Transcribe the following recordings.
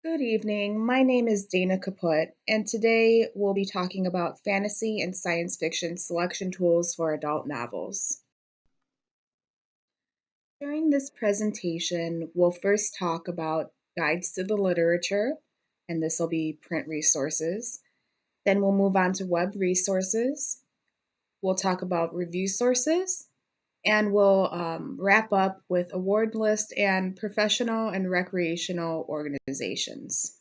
Good evening. My name is Dana Kaput, and today we'll be talking about fantasy and science fiction selection tools for adult novels. During this presentation, we'll first talk about guides to the literature, and this will be print resources. Then we'll move on to web resources. We'll talk about review sources, and we'll wrap up with award list and professional and recreational organizations.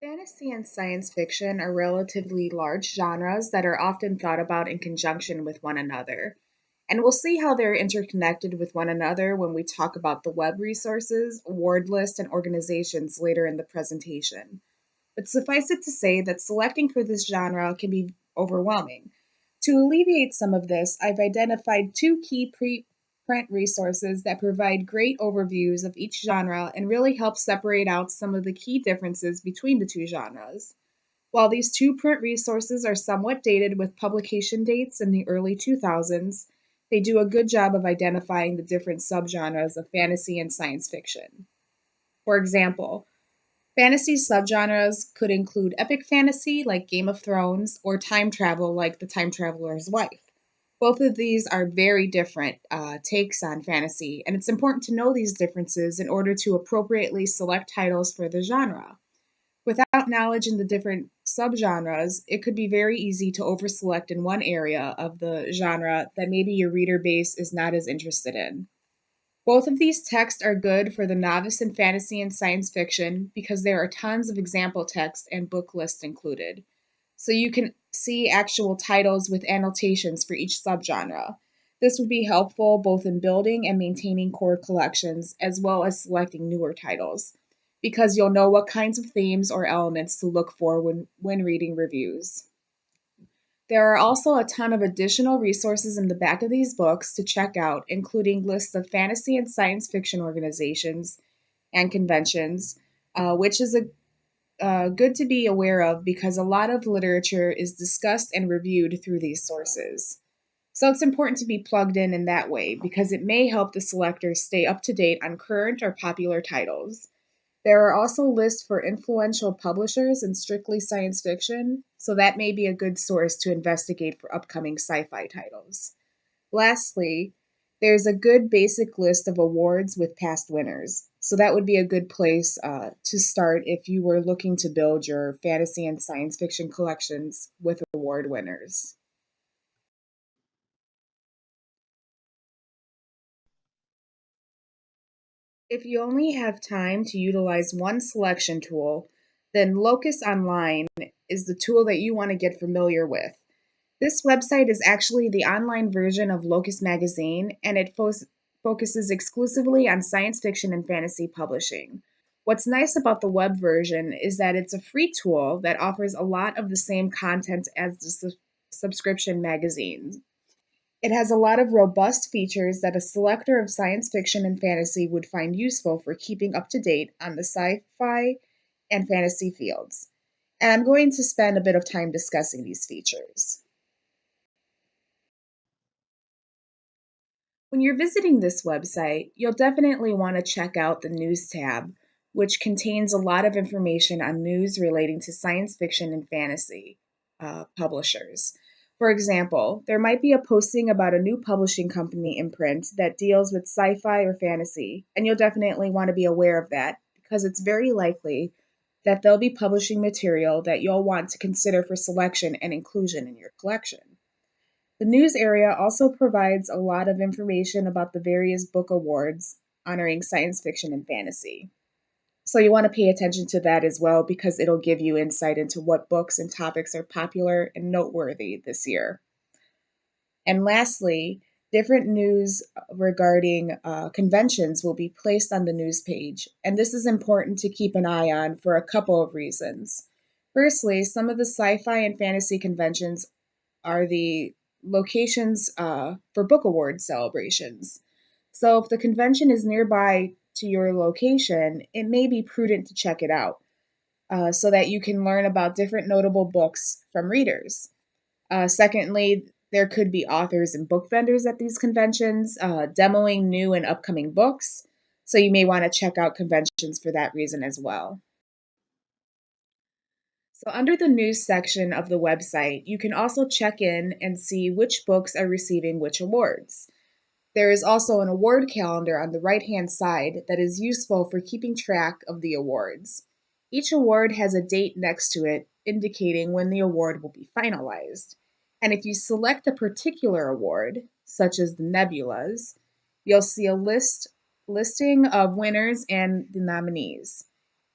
Fantasy and science fiction are relatively large genres that are often thought about in conjunction with one another. And we'll see how they're interconnected with one another when we talk about the web resources, award list, and organizations later in the presentation. But suffice it to say that selecting for this genre can be overwhelming. To alleviate some of this, I've identified two key print resources that provide great overviews of each genre and really help separate out some of the key differences between the two genres. While these two print resources are somewhat dated with publication dates in the early 2000s, they do a good job of identifying the different subgenres of fantasy and science fiction. For example, fantasy subgenres could include epic fantasy like Game of Thrones or time travel like The Time Traveler's Wife. Both of these are very different takes on fantasy, and it's important to know these differences in order to appropriately select titles for the genre. Without knowledge in the different subgenres, it could be very easy to overselect in one area of the genre that maybe your reader base is not as interested in. Both of these texts are good for the novice in fantasy and science fiction because there are tons of example text and book lists included. So you can see actual titles with annotations for each subgenre. This would be helpful both in building and maintaining core collections, as well as selecting newer titles, because you'll know what kinds of themes or elements to look for when reading reviews. There are also a ton of additional resources in the back of these books to check out, including lists of fantasy and science fiction organizations and conventions, which is good to be aware of because a lot of literature is discussed and reviewed through these sources. So it's important to be plugged in that way because it may help the selector stay up to date on current or popular titles. There are also lists for influential publishers in strictly science fiction, so that may be a good source to investigate for upcoming sci fi titles. Lastly, there's a good basic list of awards with past winners, so that would be a good place to start if you were looking to build your fantasy and science fiction collections with award winners. If you only have time to utilize one selection tool, then Locus Online is the tool that you want to get familiar with. This website is actually the online version of Locus Magazine, and it focuses exclusively on science fiction and fantasy publishing. What's nice about the web version is that it's a free tool that offers a lot of the same content as the subscription magazines. It has a lot of robust features that a selector of science fiction and fantasy would find useful for keeping up to date on the sci fi and fantasy fields. And I'm going to spend a bit of time discussing these features. When you're visiting this website, you'll definitely want to check out the News tab, which contains a lot of information on news relating to science fiction and fantasy publishers. For example, there might be a posting about a new publishing company in print that deals with sci fi or fantasy, and you'll definitely want to be aware of that because it's very likely that they'll be publishing material that you'll want to consider for selection and inclusion in your collection. The news area also provides a lot of information about the various book awards honoring science fiction and fantasy. So you want to pay attention to that as well because it'll give you insight into what books and topics are popular and noteworthy this year. And lastly, different news regarding conventions will be placed on the news page. And this is important to keep an eye on for a couple of reasons. Firstly, some of the sci fi and fantasy conventions are the locations for book award celebrations. So if the convention is nearby to your location, it may be prudent to check it out so that you can learn about different notable books from readers. Secondly, There could be authors and book vendors at these conventions demoing new and upcoming books. So you may want to check out conventions for that reason as well. So, under the news section of the website, you can also check in and see which books are receiving which awards. There is also an award calendar on the right hand side that is useful for keeping track of the awards. Each award has a date next to it indicating when the award will be finalized. And if you select a particular award, such as the Nebulas, you'll see a listing of winners and the nominees.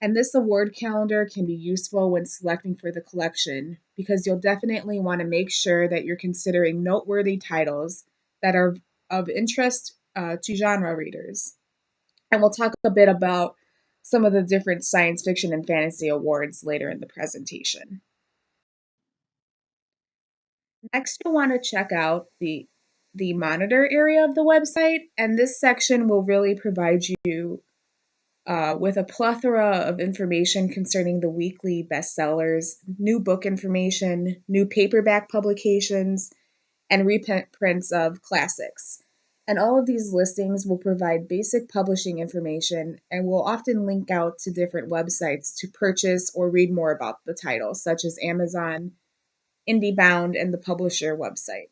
And this award calendar can be useful when selecting for the collection because you'll definitely want to make sure that you're considering noteworthy titles that are of interest to genre readers. And we'll talk a bit about some of the different science fiction and fantasy awards later in the presentation. Next, you'll want to check out the monitor area of the website, and this section will really provide you with a plethora of information concerning the weekly bestsellers, new book information, new paperback publications, and reprints of classics. And all of these listings will provide basic publishing information and will often link out to different websites to purchase or read more about the title, such as Amazon, IndieBound, and the publisher website.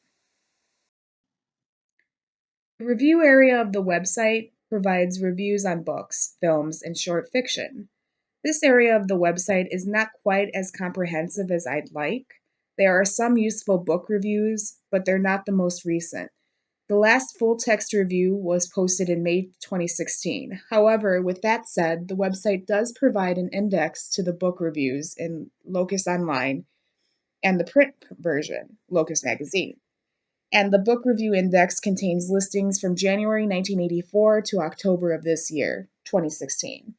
The review area of the website provides reviews on books, films, and short fiction. This area of the website is not quite as comprehensive as I'd like. There are some useful book reviews, but they're not the most recent. The last full text review was posted in May 2016. However, with that said, the website does provide an index to the book reviews in Locus Online and the print version, Locus Magazine. And the book review index contains listings from January 1984 to October of this year, 2016.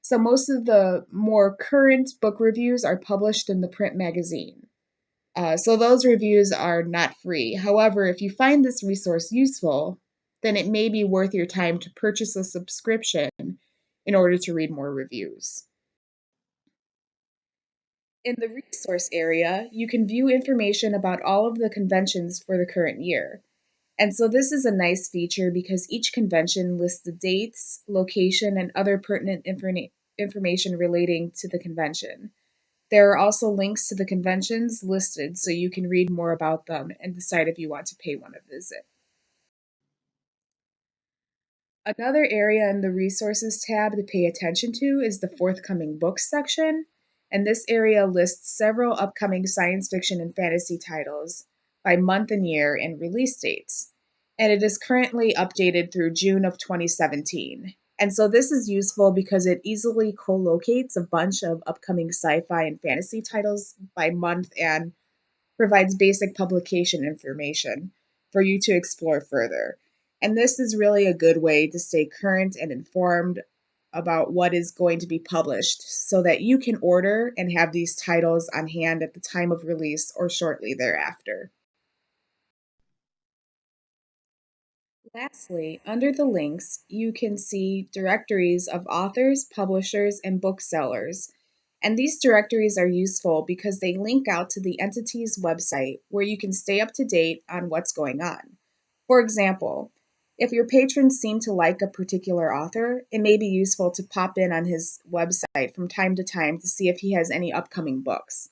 So most of the more current book reviews are published in the print magazine. So those reviews are not free. However, if you find this resource useful, then it may be worth your time to purchase a subscription in order to read more reviews. In the resource area, you can view information about all of the conventions for the current year. And so this is a nice feature because each convention lists the dates, location, and other pertinent information relating to the convention. There are also links to the conventions listed so you can read more about them and decide if you want to pay one a visit. Another area in the resources tab to pay attention to is the forthcoming books section, and this area lists several upcoming science fiction and fantasy titles by month and year and release dates. And it is currently updated through June of 2017. And so this is useful because it easily co-locates a bunch of upcoming sci-fi and fantasy titles by month and provides basic publication information for you to explore further. And this is really a good way to stay current and informed about what is going to be published so that you can order and have these titles on hand at the time of release or shortly thereafter. Lastly, under the links, you can see directories of authors, publishers, and booksellers. And these directories are useful because they link out to the entity's website where you can stay up to date on what's going on. For example, if your patrons seem to like a particular author, it may be useful to pop in on his website from time to time to see if he has any upcoming books.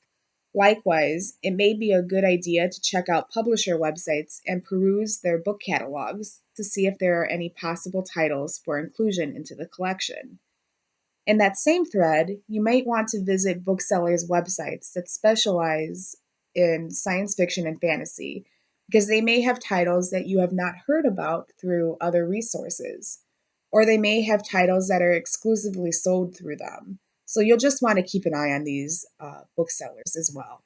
Likewise, it may be a good idea to check out publisher websites and peruse their book catalogs to see if there are any possible titles for inclusion into the collection. In that same thread, you might want to visit booksellers' websites that specialize in science fiction and fantasy because they may have titles that you have not heard about through other resources, or they may have titles that are exclusively sold through them. So you'll just want to keep an eye on these booksellers as well.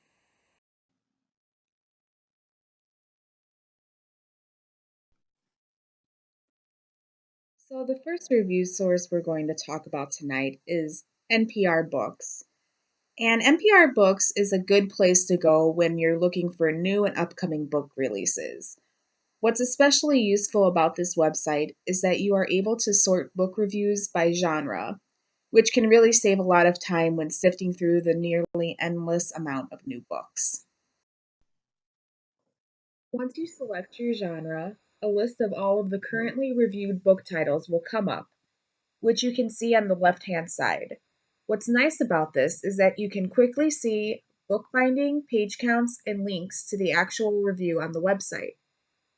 So, the first review source we're going to talk about tonight is NPR Books. And NPR Books is a good place to go when you're looking for new and upcoming book releases. What's especially useful about this website is that you are able to sort book reviews by genre, which can really save a lot of time when sifting through the nearly endless amount of new books. Once you select your genre, a list of all of the currently reviewed book titles will come up, which you can see on the left-hand side. What's nice about this is that you can quickly see bookbinding, page counts, and links to the actual review on the website.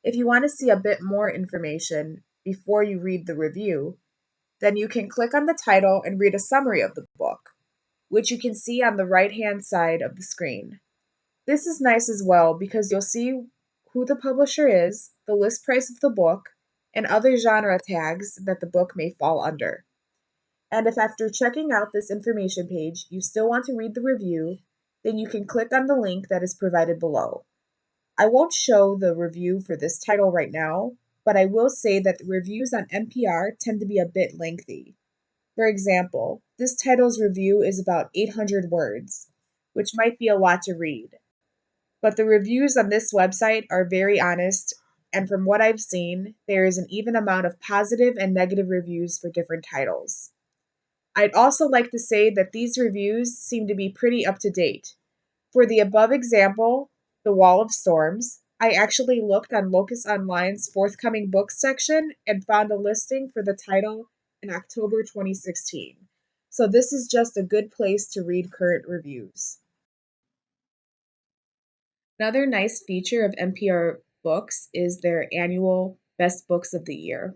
If you want to see a bit more information before you read the review, then you can click on the title and read a summary of the book, which you can see on the right-hand side of the screen. This is nice as well because you'll see who the publisher is, the list price of the book, and other genre tags that the book may fall under. And if after checking out this information page you still want to read the review, then you can click on the link that is provided below. I won't show the review for this title right now, but I will say that the reviews on NPR tend to be a bit lengthy. For example, this title's review is about 800 words, which might be a lot to read. But the reviews on this website are very honest, and from what I've seen, there is an even amount of positive and negative reviews for different titles. I'd also like to say that these reviews seem to be pretty up to date. For the above example, The Wall of Storms, I actually looked on Locus Online's forthcoming books section and found a listing for the title in October 2016. So this is just a good place to read current reviews. Another nice feature of NPR Books is their annual Best Books of the Year.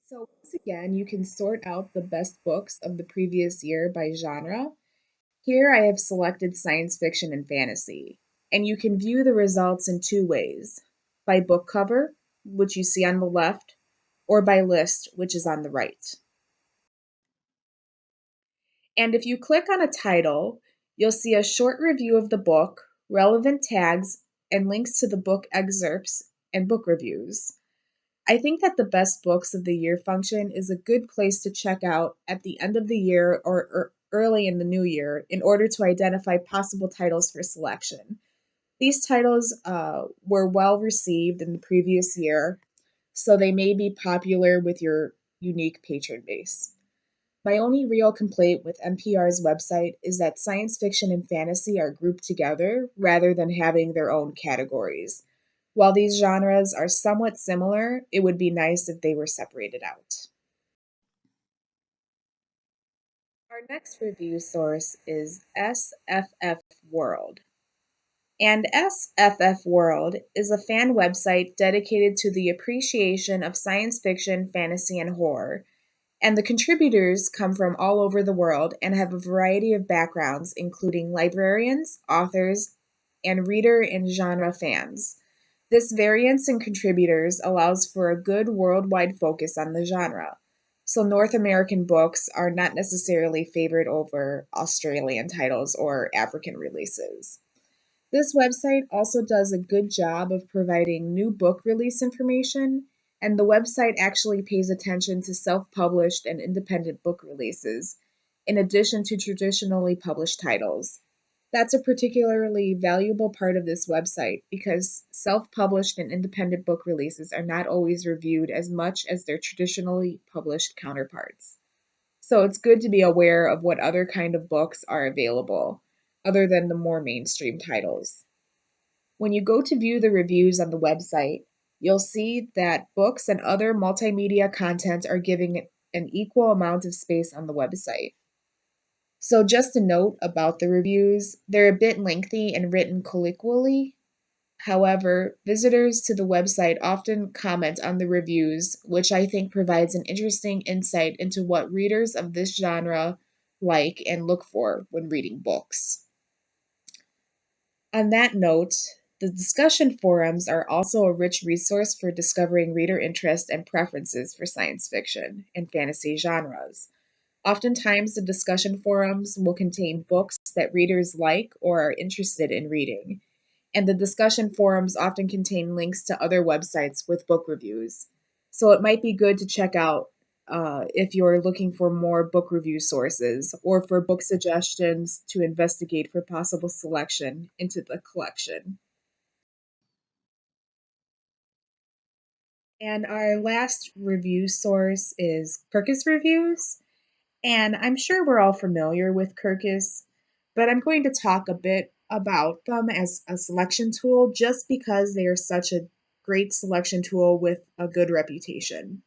So once again, you can sort out the best books of the previous year by genre. Here I have selected science fiction and fantasy, and you can view the results in two ways: by book cover, which you see on the left, or by list, which is on the right. And if you click on a title, you'll see a short review of the book, relevant tags, and links to the book excerpts and book reviews. I think that the best books of the year function is a good place to check out at the end of the year or early in the new year in order to identify possible titles for selection. These titles were well received in the previous year, so they may be popular with your unique patron base. My only real complaint with NPR's website is that science fiction and fantasy are grouped together rather than having their own categories. While these genres are somewhat similar, it would be nice if they were separated out. Our next review source is SFF World. And SFF World is a fan website dedicated to the appreciation of science fiction, fantasy, and horror. And the contributors come from all over the world and have a variety of backgrounds, including librarians, authors, and reader and genre fans. This variance in contributors allows for a good worldwide focus on the genre. So, North American books are not necessarily favored over Australian titles or African releases. This website also does a good job of providing new book release information, and the website actually pays attention to self published and independent book releases, in addition to traditionally published titles. That's a particularly valuable part of this website because self published and independent book releases are not always reviewed as much as their traditionally published counterparts. So it's good to be aware of what other kind of books are available, other than the more mainstream titles. When you go to view the reviews on the website, you'll see that books and other multimedia content are giving an equal amount of space on the website. So, just a note about the reviews, they're a bit lengthy and written colloquially. However, visitors to the website often comment on the reviews, which I think provides an interesting insight into what readers of this genre like and look for when reading books. On that note, the discussion forums are also a rich resource for discovering reader interest and preferences for science fiction and fantasy genres. Oftentimes, the discussion forums will contain books that readers like or are interested in reading, and the discussion forums often contain links to other websites with book reviews. So it might be good to check out if you're looking for more book review sources or for book suggestions to investigate for possible selection into the collection. And our last review source is Kirkus Reviews. And I'm sure we're all familiar with Kirkus, but I'm going to talk a bit about them as a selection tool just because they are such a great selection tool with a good reputation.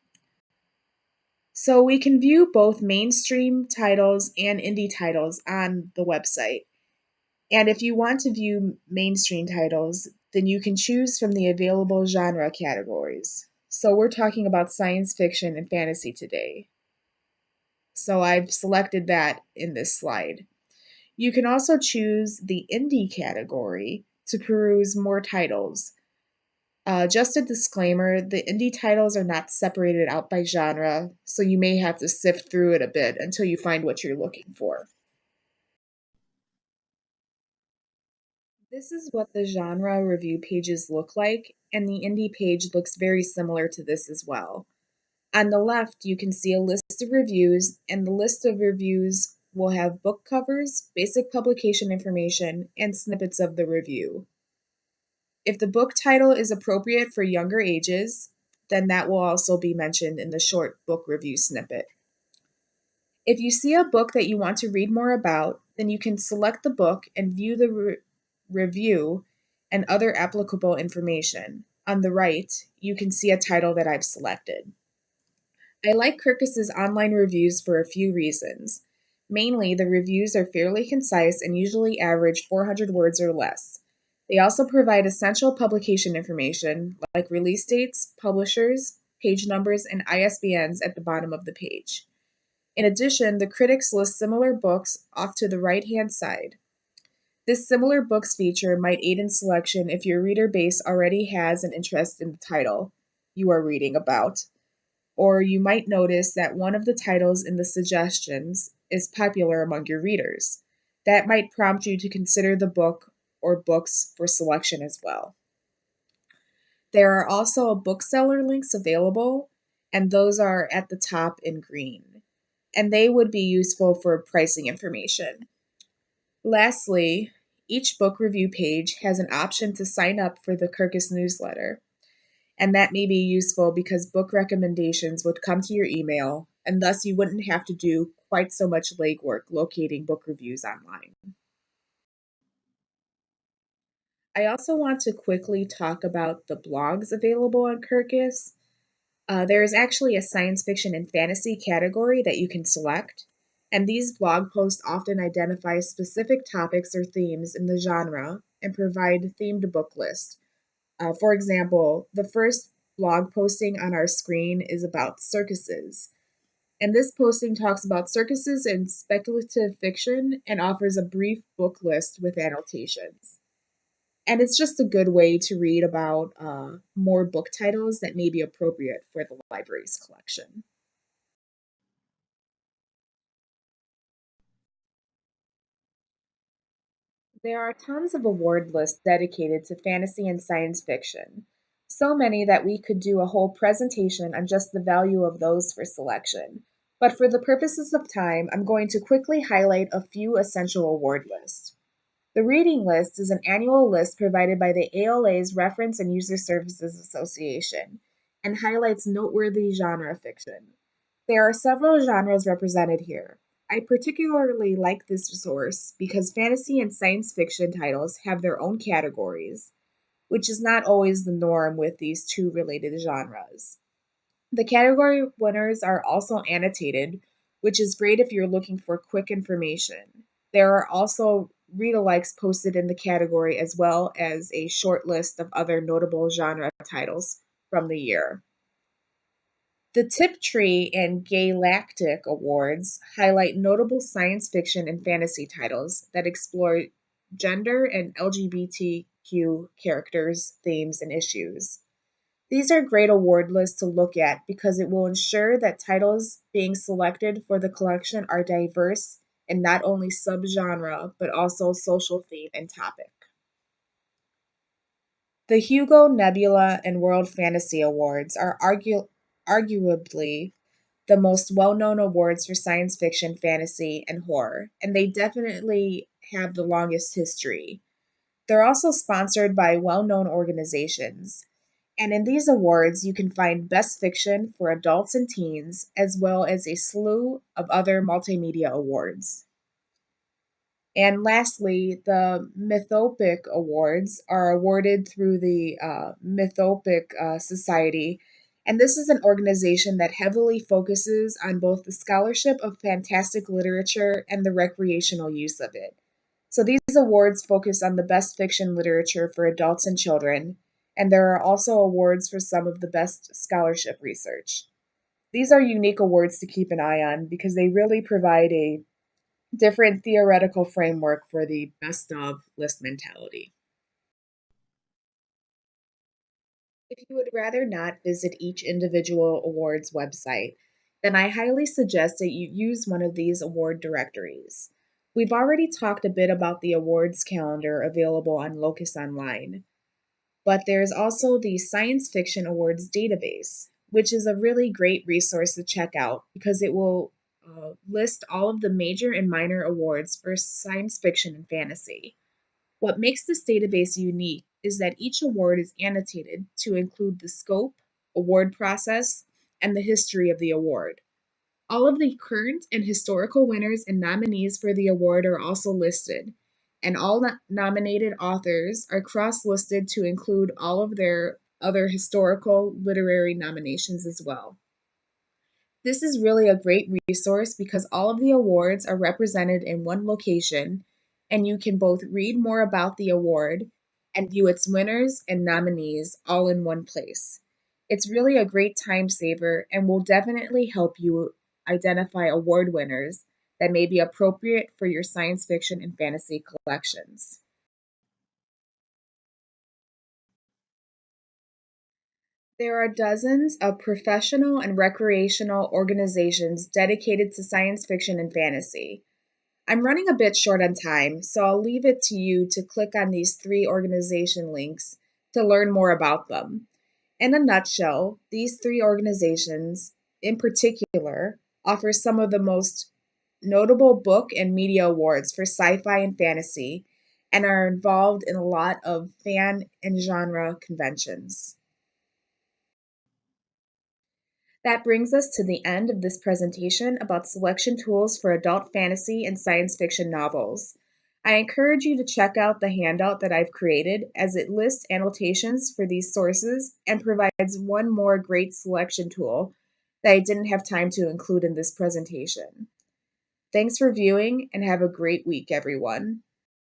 So we can view both mainstream titles and indie titles on the website. And if you want to view mainstream titles, then you can choose from the available genre categories. So we're talking about science fiction and fantasy today. So I've selected that in this slide. You can also choose the indie category to peruse more titles. Just a disclaimer, the indie titles are not separated out by genre, so you may have to sift through it a bit until you find what you're looking for. This is what the genre review pages look like, and the indie page looks very similar to this as well. On the left, you can see a list of reviews, and the list of reviews will have book covers, basic publication information, and snippets of the review. If the book title is appropriate for younger ages, then that will also be mentioned in the short book review snippet. If you see a book that you want to read more about, then you can select the book and view the review and other applicable information. On the right, you can see a title that I've selected. I like Kirkus's online reviews for a few reasons. Mainly, the reviews are fairly concise and usually average 400 words or less. They also provide essential publication information like release dates, publishers, page numbers, and ISBNs at the bottom of the page. In addition, the critics list similar books off to the right-hand side. This similar books feature might aid in selection if your reader base already has an interest in the title you are reading about, or you might notice that one of the titles in the suggestions is popular among your readers. That might prompt you to consider the book or books for selection as well. There are also bookseller links available, and those are at the top in green, and they would be useful for pricing information. Lastly, each book review page has an option to sign up for the Kirkus newsletter, and that may be useful because book recommendations would come to your email, and thus you wouldn't have to do quite so much legwork locating book reviews online. I also want to quickly talk about the blogs available on Kirkus. There is actually a science fiction and fantasy category that you can select, and these blog posts often identify specific topics or themes in the genre and provide themed book lists. For example, the first blog posting on our screen is about circuses. And this posting talks about circuses and speculative fiction and offers a brief book list with annotations. And it's just a good way to read about more book titles that may be appropriate for the library's collection. There are tons of award lists dedicated to fantasy and science fiction, so many that we could do a whole presentation on just the value of those for selection. But for the purposes of time, I'm going to quickly highlight a few essential award lists. The Reading List is an annual list provided by the ALA's Reference and User Services Association and highlights noteworthy genre fiction. There are several genres represented here. I particularly like this resource because fantasy and science fiction titles have their own categories, which is not always the norm with these two related genres. The category winners are also annotated, which is great if you're looking for quick information. There are also read-alikes posted in the category as well as a short list of other notable genre titles from the year. The Tiptree and Galactic Awards highlight notable science fiction and fantasy titles that explore gender and LGBTQ characters, themes, and issues. These are great award lists to look at because it will ensure that titles being selected for the collection are diverse in not only subgenre but also social theme and topic. The Hugo, Nebula, and World Fantasy Awards are arguably the most well known awards for science fiction, fantasy, and horror, and they definitely have the longest history. They're also sponsored by well known organizations. And in these awards, you can find Best Fiction for adults and teens, as well as a slew of other multimedia awards. And lastly, the Mythopic Awards are awarded through the Mythopic Society. And this is an organization that heavily focuses on both the scholarship of fantastic literature and the recreational use of it. So these awards focus on the best fiction literature for adults and children, and there are also awards for some of the best scholarship research. These are unique awards to keep an eye on because they really provide a different theoretical framework for the best of list mentality. If you would rather not visit each individual award's website, then I highly suggest that you use one of these award directories. We've already talked a bit about the awards calendar available on Locus Online, but there's also the Science Fiction Awards database, which is a really great resource to check out because it will list all of the major and minor awards for science fiction and fantasy. What makes this database unique is that each award is annotated to include the scope, award process, and the history of the award. All of the current and historical winners and nominees for the award are also listed, and all nominated authors are cross listed to include all of their other historical literary nominations as well. This is really a great resource because all of the awards are represented in one location, and you can both read more about the award and view its winners and nominees all in one place. It's really a great time saver and will definitely help you identify award winners that may be appropriate for your science fiction and fantasy collections. There are dozens of professional and recreational organizations dedicated to science fiction and fantasy. I'm running a bit short on time, so I'll leave it to you to click on these three organization links to learn more about them. In a nutshell, these three organizations, in particular, offer some of the most notable book and media awards for sci fi and fantasy and are involved in a lot of fan and genre conventions. That brings us to the end of this presentation about selection tools for adult fantasy and science fiction novels. I encourage you to check out the handout that I've created as it lists annotations for these sources and provides one more great selection tool that I didn't have time to include in this presentation. Thanks for viewing and have a great week, everyone.